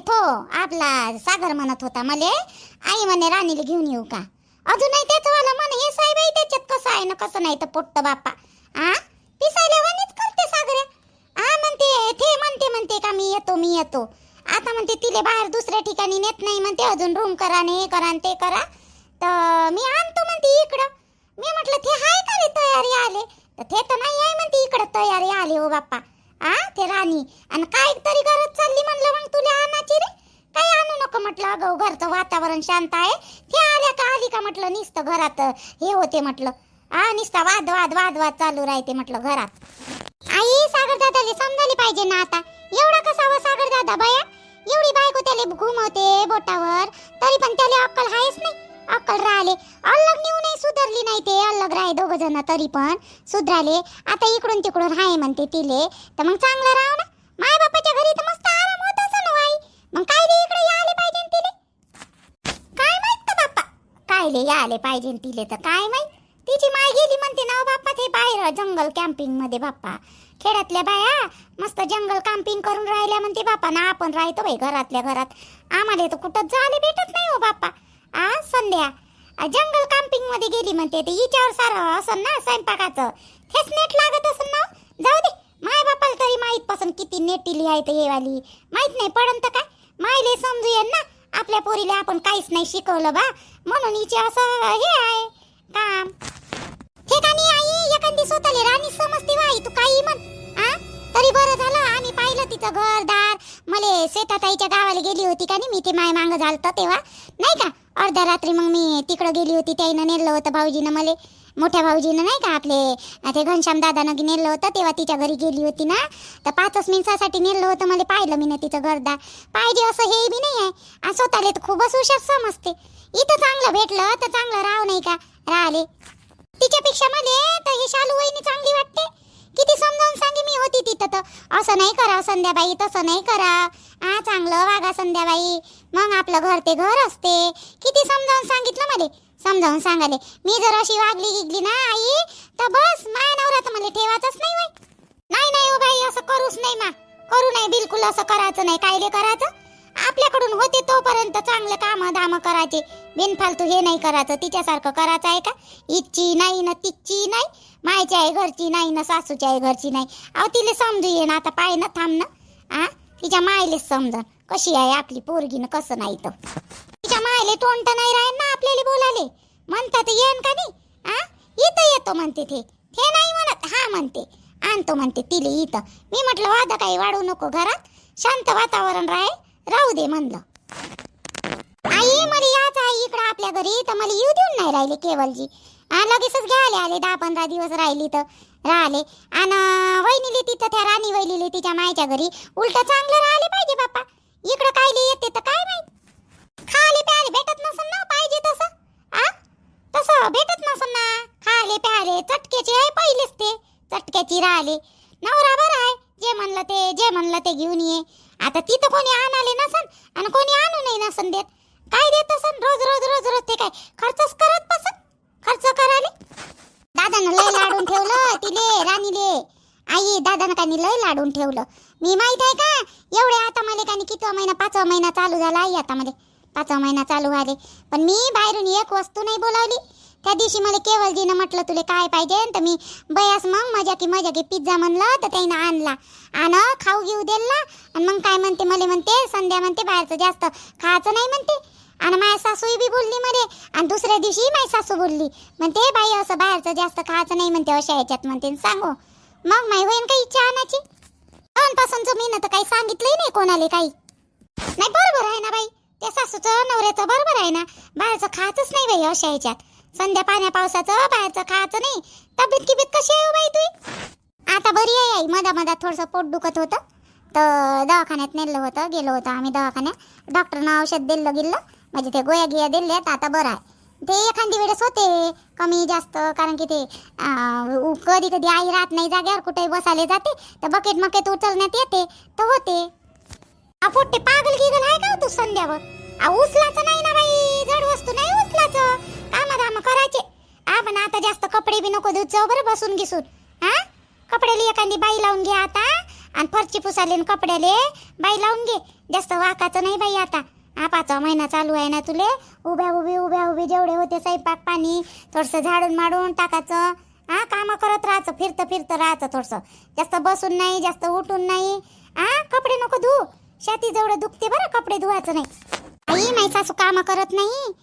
तो आपला सागर म्हणत होता मले, आई म्हणे राणीला घेऊन येऊ का. अजूनही त्याच वाला म्हणे हे साहेब त्याच्यात कसं आहे ना कसं नाही तर पोट्ट बाप्पा. पिसायला वाणीच करते सागऱ्या. म्हणते ते म्हणते का मी येतो. आता म्हणते तिले बाहेर दुसऱ्या ठिकाणी नेत नाही म्हणते, अजून रूम करा ने हे करा ते करा, तर मी आणतो म्हणते इकडं. मी म्हटलं ते हाय का रे तयारी आले, तर ते तर नाही आहे म्हणते इकडं तयारी आले हो बाप्पा. ते राणी आणि काय तरी गरज चालली म्हणलं मग तुला आणायची रे. काही आणू नको म्हटलं, अगं घरचं वातावरण शांत आहे. ते आल्या का आली का म्हटलं नुसतं घरात हे होते म्हटलं. नुसता वाद चालू राहते म्हटलं घरात. आई सागर दादाले समजायला पाहिजे ना आता. एवढा कसावा सागर दादा बाया, एवढी बायको त्याला घुमवते बोटावर, तरी पण त्याला अक्कल आहेच नाही. अक्कल राहिले अलग नेऊ नाही, सुधारली नाही ते अलग राहे दोघ जण, तरी पण सुधराले. आता इकडून तिकडून हाय म्हणते तिले, तर मग चांगलं राव ना. माय बापाच्या घरी तर मस्त आराम होत असं ना आई, मग काय रे इकडे यायला पाहिजे तिले. काय माहित तर बाप्पा कायले यायला पाहिजे तिले, तर काय माहित. तिची माय गेली म्हणते ना बाप्पा ते बाहेर जंगल कॅम्पिंग मध्ये बाप्पा. खेड्यातल्या बाया मस्त जंगल कॅम्पिंग करून राहिल्या म्हणते बाप्पा ना. आपण राहतो बाई घरातल्या घरात, आम्हाला तर कुठं जायला भेटत नाही हो बाप्पा. संध्या जंगल कॅम्पिंग मध्ये गेली म्हणते, ते हिच्यावर सारं असं ना स्वयंपाकाचं हेच नेट लागत असं ना. जाऊ दे, माय बापाला तरी माहित पासून किती नेटिली आहे ते वाली माहित नाही पडन तर काय. मायले समजू येईल ना आपल्या पोरीला आपण काहीच नाही शिकवलं बा, म्हणून हिचे असं हे आहे काम. हे का नाही आई, एखादी स्वतःला राणी समजते बाई तू काही म्हण. तरी बरं झालं आम्ही पाहिलं तिचं घरदार. मले शेताताईच्या गावाला गेली होती का नाही मी, ते माय मांग झालतं तेव्हा नाही का, अर्ध्या रात्री मग मी तिकडं गेली होती. त्याईनं नेलं होतं भाऊजीनं मले, मोठ्या भाऊजीनं नाही का आपले ते घनश्याम दादानं नेलं होतं, तेव्हा तिच्या घरी गेली होती ना. तर 5 मिनिटासाठी नेलं होतं मला, पाहिलं मी ना तिचं घरदार. पाहिजे असं हे बी नाही आहे, आणि स्वतःला तर खूपच हुशार समजते. इथं चांगलं भेटलं तर चांगलं राव नाही का राहिले. तिच्यापेक्षा मध्ये तर ही शालू वहिनी चांगली वाटते. किती समजावून सांगे मी होती तिथं, तर असं नाही करा संध्याबाई, तसं नाही करा, चांगलं वागा संध्याबाई, मग आपलं घर ते घर असते. किती समजावून सांगितलं मला, समजावून सांगाले. मी जर अशी वागली गिगली ना आई, तर बस माया नवरा तर मला ठेवायचंच नाही वय. नाही हो बाई, असं करूच नाही मा, करू नाही बिलकुल, असं करायचं नाही. कायले करायचं, आपल्याकडून होते तोपर्यंत चांगले काम दाम करायचे, बिनफालतू हे नाही करायचं. तिच्यासारखं करायचं आहे का, इच्छी नाही ना तिची नाही, मायच्या आहे घरची नाही ना सासूच्या आहे घरची नाही. अहो तिला समजू ये ना आता, पाय ना थांब ना. तिच्या मायलेच समजन कशी आहे आपली पोरगी ना कसं नाही. तर तिच्या मायले तोंड नाही राहील ना आपल्याला बोलाले. म्हणतात येन का नाही, इथं येतो म्हणते ते नाही म्हणत, म्हणते आणतो म्हणते तिले इथं. मी म्हटलं वादा काही वाढू नको, घरात शांत वातावरण राहू दे म्हणलं. आई मला याच आहे इकडं आपल्या घरी, तर मला येऊ देऊन नाही राहिले केवलजी. लगेचच घ्यायला आले, 10-15 दिवस राहिली तर राहिले. आणि वहिनीले तिथं त्या राणी वहिनीले तिच्या मायच्या घरी उलट चांगलं राहिले पाहिजे बाप्पा. इकडं कायले येते तर काय माहित. खाले प्याले भेटत नसन ना पाहिजे तसं, तसं भेटत नसन ना. खाले प्याले चटक्याचे आहे पहिलेच, ते चटक्याची राहिले. नवरा बरा आहे, जे म्हणलं ते घेऊन ये. आता तिथं कोणी आणाले नसन आणि कोणी आणू नाही नसन देत. काय देत असन रोज ते काय खर्चच करत बसन, खर्च कराले. दादानं लय लाडून ठेवलं तिले राणीले. आई दादानं काही लय लाडून ठेवलं, मी माहित आहे का. एवढे आता मला काही किती महिना, 5वा महिना चालू झाला आई, आता मध्ये 5वा महिना चालू झाले. पण मी बाहेरून एक वस्तू नाही बोलावली. त्या दिवशी मला केवलजीनं म्हटलं तुले काय पाहिजे, तर मी बयास मग मजा की पिझ्झा म्हणलं, तर त्यानं आणला आणि खाऊ घेऊ दिला. आणि मग काय म्हणते मला, म्हणते संध्या म्हणते बाहेरचं जास्त खायचं नाही म्हणते. आणि माझ्या सासूही बी बोलली मध्ये, आणि दुसऱ्या दिवशी माझी सासू बोलली म्हणते बाई असं बाहेरचं जास्त खायचं नाही म्हणते अशा ह्याच्यात म्हणते. सांगू मग माई होईन काही इच्छा आणायची. पासूनच मी ना तर काही सांगितलंही नाही कोणाला काही नाही. बरोबर आहे ना बाई, त्या सासूचं नवऱ्याचं बरोबर आहे ना, बाहेरचं खायचंच नाही बाई अशा ह्याच्यात. संध्या पाण्या पावसाचं बाहेरचं खायचं नाही. तब्येत कशी आहे बाई तुझी? आता बरी आहे आई, मधा थोडंसं पोट दुखत होतं तर दवाखान्यात नेलं होतं, गेलो होतं आम्ही दवाखान्यात. डॉक्टरनं औषध दिलं म्हणजे ते गोळ्या गिया दिल्यात, आता बरं आहे. ते एखादी वेळेस होते कमी जास्त, कारण की ते कधी आई राहत नाही जाग्यावर, कुठे बसायला जाते तर बकेट उचलण्यात येते तर होते. पोट्टे पागल गिगल आहे का तू संध्यावर? उचलाचं नाही ना बाई, जड वस्तू नाही उचलाचं, काम करायचे. पण आता जास्त कपडे बी नको धुत जाऊ बरं बसून घिसून. कपड्याला एखादी बाई लावून घ्या आता, आणि फरची पुसाले आणि कपड्याले बाई लावून घे. जास्त वाकाचं नाही बाई आता. 5वा महिना चालू आहे ना तुले. उभ्या उभी जेवढे होते स्वयंपाक पाणी थोडंसं झाडून माडून टाकायचं. कामं करत राहायचं, फिरतं राहायचं थोडंसं. जास्त बसून नाही, जास्त उठून नाही. कपडे नको धुवू, छाती जेवढं दुखते बरं, कपडे धुवायचं नाही. आई माझी सासू कामं करत नाही.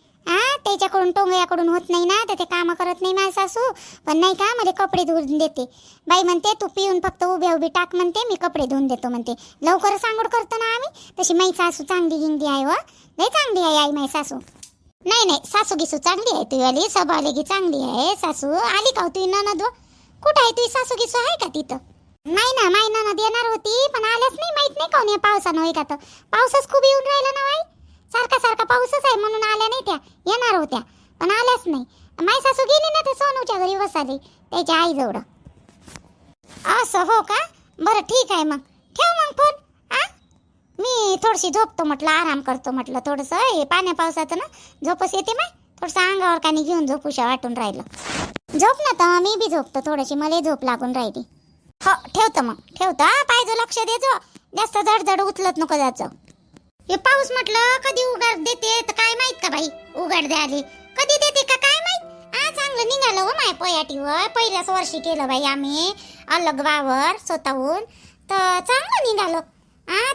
त्याच्याकडून टोंगयाकडून होत नाही ना, तर ते कामं करत नाही माझी सासू. पण नाही का मला कपडे धुवून देते. बाई म्हणते तू पिऊन फक्त उभी टाक म्हणते, मी कपडे धुवून देतो म्हणते. लवकर सांगोड करतो ना आम्ही. तशी माझी सासू चांगली गिंगली आहे व, लय चांगली आहे आई माझी सासू. नाही सासू गिसू चांगली आहे तुझी आली, स्वभावलेगी चांगली आहे सासू. आली का तुझी ननद? कुठं आहे तुझी सासू गिसू, आहे का तिथं? नाही ना, माई ननद येणार होती पण आल्याच नाही. माहित नाही काऊन या पावसानं होय का, तर पाऊसच खूप येऊन राहिला ना बाई. सारखा पाऊसच आहे म्हणून आल्या नाही. त्या येणार होत्या पण आल्याच नाही. माई सासू गेली ना ते सोनूच्या घरी वसाली, त्याच्या आईजवळ. असं हो का, बरं ठीक आहे मग. ठेव मग फोन. मी थोडीशी झोपतो म्हटलं, आराम करतो म्हटलं थोडंसं. हे पाण्या पावसाचं ना झोपच येते माय. थोडंसं अंगावर कानी घेऊन झोपूशा वाटून राहिलं. झोप ना तर मी बी झोपतो थोडीशी, मला झोप लागून राहिली. हो ठेवतो मग, ठेवतो. पाहिजे लक्ष देजो, जास्त जड उचलत नको जायचं. हे पाऊस म्हटलं कधी उघाड देते तर काय माहित का बाई. उघाड द्याली कधी देते का काय माहित. चांगलं निघालं हो माय पयाटीवर. पहिल्याच वर्षी केलं बाई आम्ही अलग वावर स्वतःहून, तर चांगलं निघालं.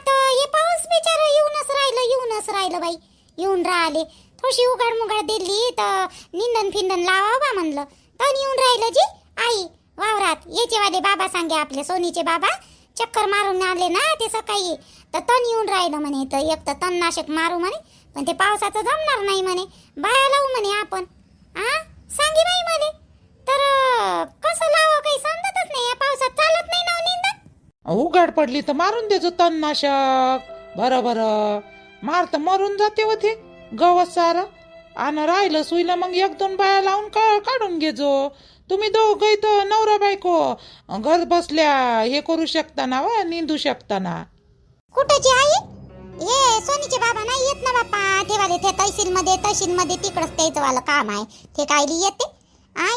तर हे पाऊस बिचारा येऊनच राहिलं बाई. येऊन राहिले थोडीशी उघाड दिली तर निंदन फिंदन लावा बा म्हणलं, तर येऊन राहिलं जी आई वावरात. याचे वाले बाबा सांगे आपले सोनीचे बाबा चक्कर मारून आले ना ते सकाळी, तर तण येऊन राहिलं म्हणे. तर एक तर तणनाशक मारू म्हणे, पण ते पावसाचं जमणार नाही म्हणे. बाया लावू म्हणे आपण. सांगे बाई म्हणे. तर कसं लावा काही समजतच नाही. या पावसात चालत नाही ना निंदन. उघाड पडली तर मारून देजो तणनाशक. बरं मार तर मरून जाते होते गवत सारं. आणि राहिलं सुईला मग 1-2 बाया लावून काढून घेजो. तुम्ही दोघं इथं नवरा बायको घर बसल्या हे करू शकता ना व निंदू शकता ना. कुठची आई? हे सोनीचे बाबा नाही येत ना बाप्पा. ते वाले ते तहसीलमध्ये तिकडच त्याचं वालं काम आहे. ते कायली येते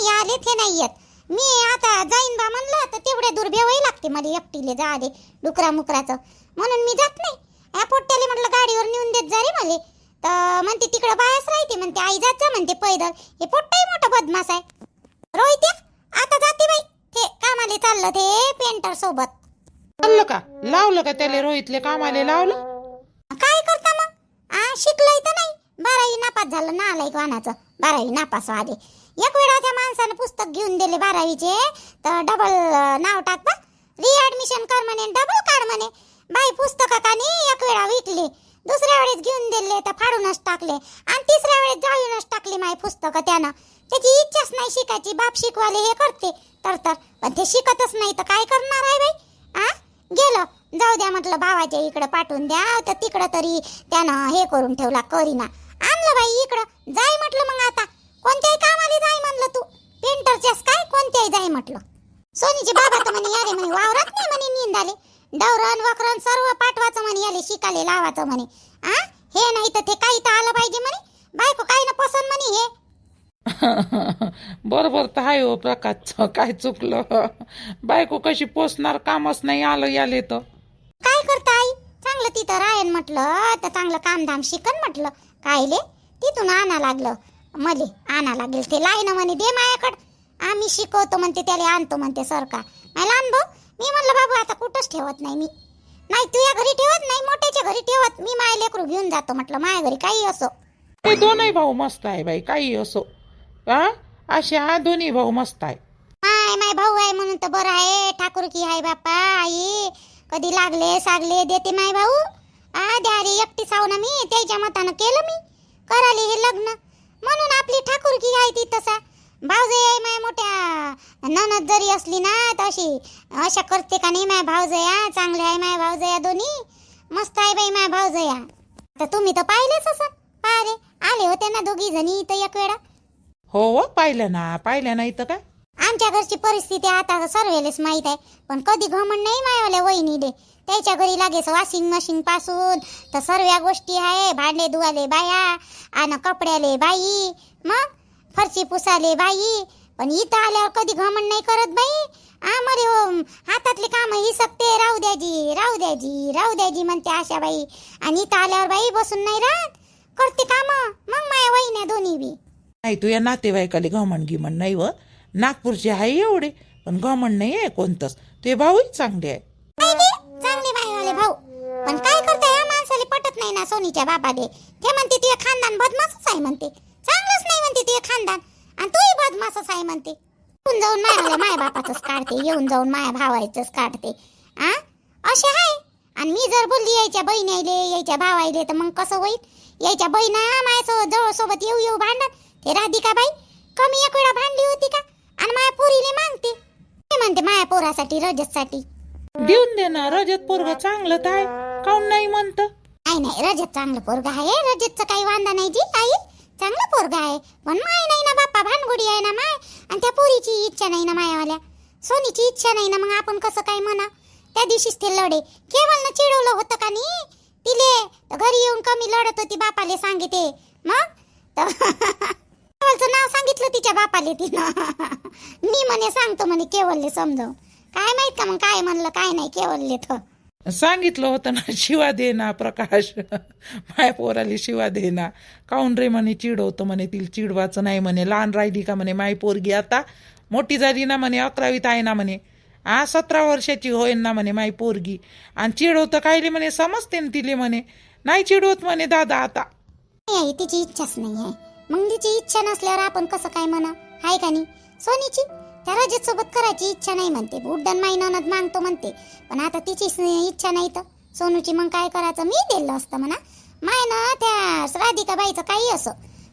याले ते नाही येत. मी आता जाईन बा म्हणलं तर तेवढ्या दूर भेवाई लागते मला एकटीले. जा दे डुकरा मुकराचं म्हणून मी जात नाही. या पोट्ट्याले म्हटलं गाडीवर नेऊन देत जा रे मला. तर म्हणते तिकडं बायाच राहते म्हणते, आई जात जा म्हणते पैदल. हे पोट्टाही मोठा बदमाश आहे. रोहित्या आता जाते बाई, ते कामाले चाललं ते पेंटर सोबत. चाललं का, लावलं का त्याला रोहितले कामाले लावलं? काय करता मग, शिकलंय तर नाही. 12वी नापास झालं ना, आलाय वानाचं 12वी नापास वाले. एक वेळा त्या माणसानं पुस्तक घेऊन दिले 12वीचे, तर डबल नाव टाकता रीऍडमिशन कर म्हणे, डबल काढ म्हणे. बाई पुस्तक कानी एक वेळा विकली, दुसऱ्या वेळेस घेऊन दिले तर फाडूनच टाकले, आणि तिसऱ्या वेळेस जाळूनच टाकली माय पुस्तक. त्यानं त्याची इच्छाच नाही शिकायची. बाप शिकवाले हे करते तर पण ते शिकतच नाही तर काय करणार आहे बाई. गेलं जाऊ द्या म्हटलं, भावाच्या इकडं पाठवून द्या. तर तिकडं तरी त्यानं हे करून ठेवला करीना. आणलं बाई इकडं जाय म्हटलं. मग आता कोणत्याही कामाला जाय म्हणलं, तू पेंटरच्याच काय कोणत्याही जाय म्हटलं. सोनीचे बाबा तर म्हणे याले म्हणे वावरात नाही म्हणे निंदाले, डवरण वखरण सर्व पाठवायचं म्हणे, याले शिकाले लावायचं म्हणे. हे नाही तर ते काही तर आलं पाहिजे म्हणे. बायको काही ना पसंत म्हणे हे. बरोबर तर आहे हो प्रकाश, काय चुकलं. बायको कशी पोचणार, कामच नाही आलं याले तर. काय करता आई, चांगलं तिथं राहीन म्हटलं तर चांगलं कामधाम शिकन म्हटलं. कायले तिथून आणा लागलं मले, आणा लागेल ते लाईन म्हणे दे मायाकडं, आम्ही शिकवतो म्हणते, त्याला आणतो म्हणते सरकार. मला आण भाऊ. मी म्हणलं बाबू आता कुठंच ठेवत नाही मी. नाही तुझ्या घरी ठेवत नाही, मोठ्याच्या घरी ठेवत मी. माय लेकरू घेऊन जातो म्हटलं माझ्या घरी काही असो. ते दोनही भाऊ मस्त आहे बाई, काही असो. अशा दोन्ही भाऊ मस्त आहे. माय भाऊ आहे म्हणून तर बरं आहे. ठाकूर की आहे बाप्पा. आई कधी लागले सागले देते माय भाऊ. द्यारी एकटी साव ना मी, त्याच्या मतानं केलं मी कराले हे लग्न, म्हणून आपली ठाकूर की आहे ती. तसा भाऊजया माय मोठ्या ननद जरी असली ना तर अशा करते का नाही माय भाऊजया. चांगले आहे माय भाऊजया, दोन्ही मस्त आहे बाई माय भाऊजया. तर तुम्ही तर पाहिलेच असं, पारे आले होते ना दोघी जणी इथं एक वेळा. हो पाहिलं ना इथं काय. आमच्या घरची परिस्थिती आता सर्वेलेच माहित आहे, पण कधी घमंड नाही मायवाल्या वहिनीले. त्याच्या घरी लागेच वॉशिंग मशीन पासून तर सर्व गोष्टी आहे. भांडे धुवाले बाया, आणि कपड्याले बाई, मग फरशी पुसाले बाई. पण इथं आल्यावर कधी घमंड नाही करत बाई. मरे हातातले काम हिसकते, राहू द्याजी राहू द्याजी राहू द्याजी म्हणते आशा बाई. आणि इथं आल्यावर बाई बसून नाही राहत, करते काम. मग माया वहिन्या दोन्ही बी. नाही तू या नातेवाईकाले घमंड गिमंड नाही व. नागपूरचे आहे एवढे, पण घमंड नाही आहे कोणतंच. ते भाऊही चांगले आहे. चांगले बाईवाले भाऊ. पण काय करता या माणसाला पटत नाही ना सोनीच्या बापाले. ते म्हणते तुझे खानदान बदमाशच आहे म्हणते, चांगलंच नाही म्हणते तुझे खानदान. आणि तूही बदमाशच आहे म्हणते. येऊन जाऊन माया बापाचंच काढते, येऊन जाऊन माया भावायचंच काढते. असे आहे. आणि मी जर बोलली यायच्या बहिणीले यायच्या भावायले तर मग कसं होईल. यायच्या बहिणा माझ्या जवळ सोबत येऊ येऊ भांडत. ते राधिका बाई कमी एक वेळा भांडली होती का. आणि माया पोरीने मागते, ते म्हणते माया पोरासाठी रजतसाठी. देऊन दे ना, रजत पोरग चांगलं तर आहे, काऊन नाही म्हणतं. नाही रजत चांगलं पोरग आहे. रजतचं काही वांदा नाही जी आई, चांगलं पोरग आहे. पण माय नाही ना बाप्पा, भानगुडी आहे ना माय. आणि त्या पोरीची इच्छा नाही ना मायावाल्या, सोनीची इच्छा नाही ना. मग आपण कसं काय म्हणा. त्या दिवशीच ते लढे केवळ न चिडवलं होतं का नाही तिले. तर घरी येऊन कमी लढत होती, बापाले सांगिते. मग केवलचं नाव सांगितलं तिच्या बापाले तिनं. मी म्हणे सांगतो म्हणे केवलले समजावून. काय माहित का मग काय म्हणलं काय नाही केवलले. तर सांगितलं होतं ना, शिवा दे ना प्रकाश, माय पोराली शिवा दे ना. काऊन रे म्हणे चिडवतं म्हणे, तिला चिडवाचं नाही म्हणे. लहान राहिली का म्हणे माय पोरगी, आता मोठी झाली ना म्हणे, 11वीत आहे ना म्हणे. 17 वर्षाची होईल ना म्हणे माय पोरगी. आणि चिडवतं कायले म्हणे, समजते ना तिले म्हणे. नाही चिडवत म्हणे दादा आता. नाही तिची इच्छाच नाही आहे. मग तिची इच्छा नसल्यावर आपण कसं काय म्हणा. हाय का नाही. सोनीची त्या रजत सोबत करायची इच्छा नाही म्हणते, उड्डाण महिन्यात मागतो म्हणते. पण आता तिची इच्छा नाही तर सोनूची मग काय करायचं. मी दिलं असतं म्हणा माय ना त्या राधिका बाईचं काही असो.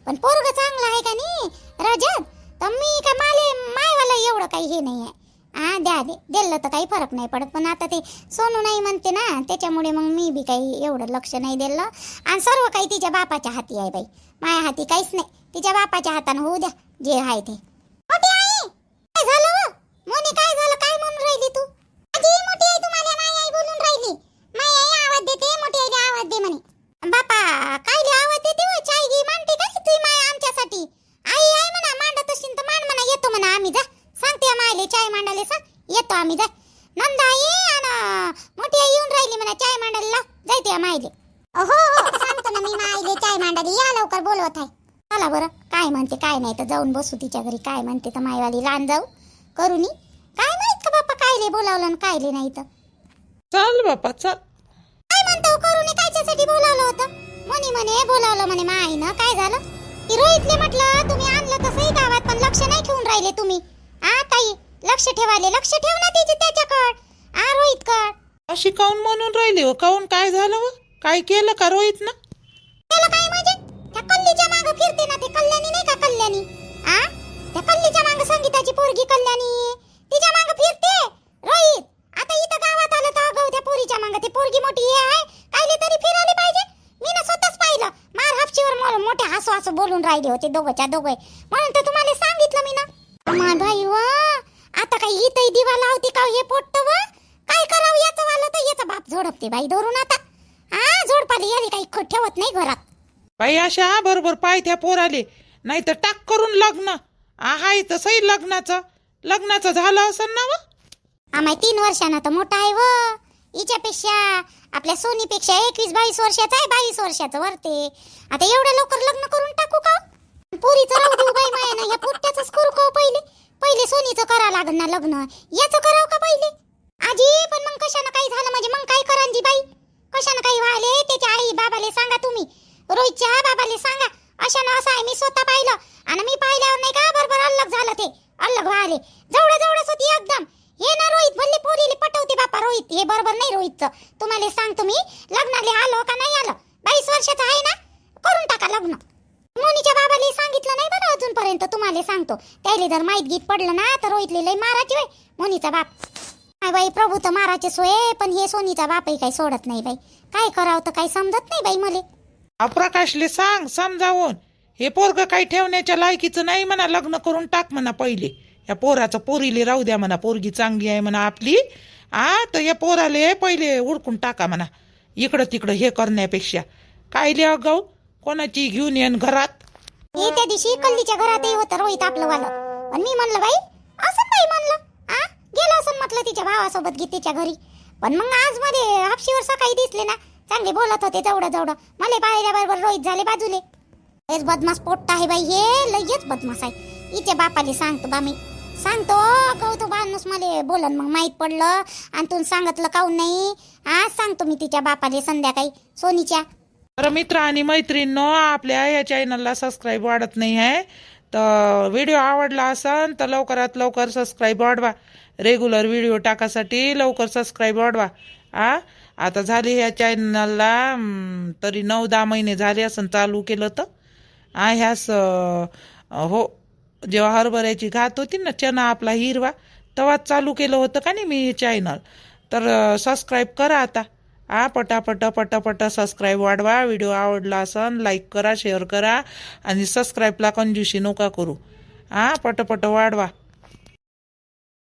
पण पोरग चांगलं आहे का नाही रजत. तर मी का मायवाला एवढं काही हे नाही आहे. द्या दिलं तर काही फरक नाही पडत. पण आता ते सोनू नाही म्हणते ना, त्याच्यामुळे मग मी बी काही एवढं लक्ष नाही दिलं. आणि सर्व काही तिच्या बापाच्या हाती आहे बाई, माया हाती काहीच नाही. तिच्या बापाच्या हातानं होऊ द्या जे आहे ते. मोठी आई काय झालं व मोनी, काय झालं, काय म्हणून राहिली तू. आजी मोठी आई तुम्हाला माय आई बोलून राहिली. माय आई आवाज देते, मोठी आईला आवाज दे म्हणे. बापा कायले आवाज देते व, चाय घे मांडते का तुझी माय आमच्यासाठी. आई आई म्हणा, मांडत असशील तर मांड म्हणा, येतो म्हणा आम्ही. जा सांगते मायले चाय मांडायला सांग, येतो आम्ही. जा नंदा आई आणि मोठी आई येऊन राहिली म्हणा चाय मांडायला, जायते मायले. हो सांगतो ना मी मायले चाय मांडायला, या लवकर बोलवत आहे. चला बरं काय म्हणते काय नाही तर जाऊन बसू तिच्या घरी. काय म्हणते तर मायवाली लहान जाऊ करूनी. काय माहित का बाप्पा कायले बोलावलं आणि कायले नाही तर. चल बापा चल. काय म्हणतो करूनी, कायच्यासाठी बोलावलं होतं. म्हणे बोलावलं म्हणे माईनं. काय झालं की रोहितले म्हटलं तुम्ही आणलं तसंही गावात, पण लक्ष नाही ठेवून राहिले तुम्ही. ताई लक्ष ठेवाले, लक्ष ठेव ना तिचे त्याच्याकड. रोहित कड अशी काऊन म्हणून राहिली हो. काऊन काय झालं व, काय केलं का रोहित ना. केलं काय म्हणजे त्या कल्लीच्या मागं फिरते ना. ते कल्याणी नाही का कल्याणी, त्या कल्लीच्या मागं संगीताची पोरगी कल्याणी, तिच्या मागं फिरते रोहित. आता इथं गावात आलं तर अगं त्या पोरीच्या मागं. ते पोरगी मोठी आहे कायले तरी फिरायला पाहिजे. मी ना स्वतःच पाहिलं, मार हापशीवर मोठे हसू बोलून राहिले होते दोघंच्या दोघे. म्हणून तर तुम्हाला सांगितलं मी ना. अमान भाई वा, आता काही इथंही दिवा लावते का हे पोट्ट व. काय करावं याचं वालं तर याचा बाप झोडपते बाई धरून. आता झोडपाली याली काही ठेवत नाही घरात बाई. अशा बरोबर पाय त्या पोराले, नाही तर टाक करून लग्न. हाय तसंही लग्नाचं झालं असं ना व. आम्ही 3 वर्षांना तर मोठा आहे व. हिच्यापेक्षा आपल्या सोनीपेक्षा 21-22 वर्षाचा आहे, 22 वर्षाचं वरते. आता एवढ्या लवकर लग्न करून टाकू का. पुरीचं राहू देऊ बाई मायानं, ह्या पुट्ट्याचंच करू का पहिले सोनीचं करा लागन ना लग्न. याचं करावं का पहिले आजी. पण मग कशानं काही झालं म्हणजे मग काय करान जी बाई. कशानं काही व्हाले त्याच्या आई बाबाले सांगा तुम्ही, रोहितच्या बाबाले सांगा. अशानं असं आहे, मी स्वतः पाहिलं. आणि मी पाहिल्यावर नाही का बरोबर अलग झालं, ते अलग व्हाले. जवळच होती एकदम. हे ना रोहित भल्ले पोरीले पटवते बापा. रोहित हे बरोबर नाही रोहितचं. तुम्हाला सांगतो मी, लग्नाले आलो का नाही आलं 22 वर्षाचा आहे ना, करून टाका लग्न. मोनीच्या बाबाले सांगितलं नाही बरं अजूनपर्यंत. तुम्हाला सांगतो त्याले जर माहीत गीत पडलं ना तर रोहितले लय मारायची होय मोनीचा बाप. काय बाई प्रभू तर मारायचे सोय, पण हे सोनीचा बापही काही सोडत नाही बाई. काय करावं तर काही समजत नाही बाई मले. प्रकाशले सांग समजावून, हे पोरग काही ठेवण्याच्या लायकीचं नाही म्हणा, लग्न करून टाक म्हणा पहिले. या पोराचं पोरीले राहू द्या म्हणा, पोरगी चांगली आहे म्हणा आपली. तर या पोराले पहिले उडकून टाका म्हणा, इकडं तिकडं हे करण्यापेक्षा. कायले अगाऊ कोणाची घेऊन येन घरात. हे त्या दिवशी कल्लीच्या घरातही होतं रोहित आपलं वालं. पण मी म्हणलं बाई असं बाई म्हणलं गेलं असं म्हटलं तिच्या भावासोबत गीतेच्या घरी. पण मग आज मध्ये हापशीवर सकाळी दिसले ना, चांगले बोलत होते जवळ जवळ, मला पाहिल्याबरोबर रोहित झाले बाजूले. हेच बदमाश पोट्ट आहे बाई, हे लयच बदमाश आहे. हिच्या बापाले सांगतो बा मी, सांगतो गौतो माणूस मला बोलन मग माहीत पडलं आणि तू सांगितलं काऊन नाही. आज सांगतो मी तिच्या बापाले संध्याकाळी सोनीच्या. तर मित्र आणि मैत्रिणींनो, आपल्या या चॅनलला सबस्क्राईब वाढत नाही आहे, तर व्हिडिओ आवडला असन तर लवकरात लवकर सबस्क्राईब वाढवा. रेग्युलर व्हिडिओ टाकासाठी लवकर सबस्क्राईब वाढवा. आता झाले ह्या चॅनलला तरी 9-10 महिने झाले असं चालू केलं तर. ह्यास हो, जेव्हा हरभऱ्याची घात होती ना, चना आपला हिरवा, तेव्हाच चालू केलं होतं का नाही मी हे चॅनल. तर सबस्क्राईब करा आता. पटापट सबस्क्राईब वाढवा. व्हिडिओ आवडला असन लाईक करा, शेअर करा आणि सबस्क्राईबला कंजूशी नका करू. पटपट वाढवा.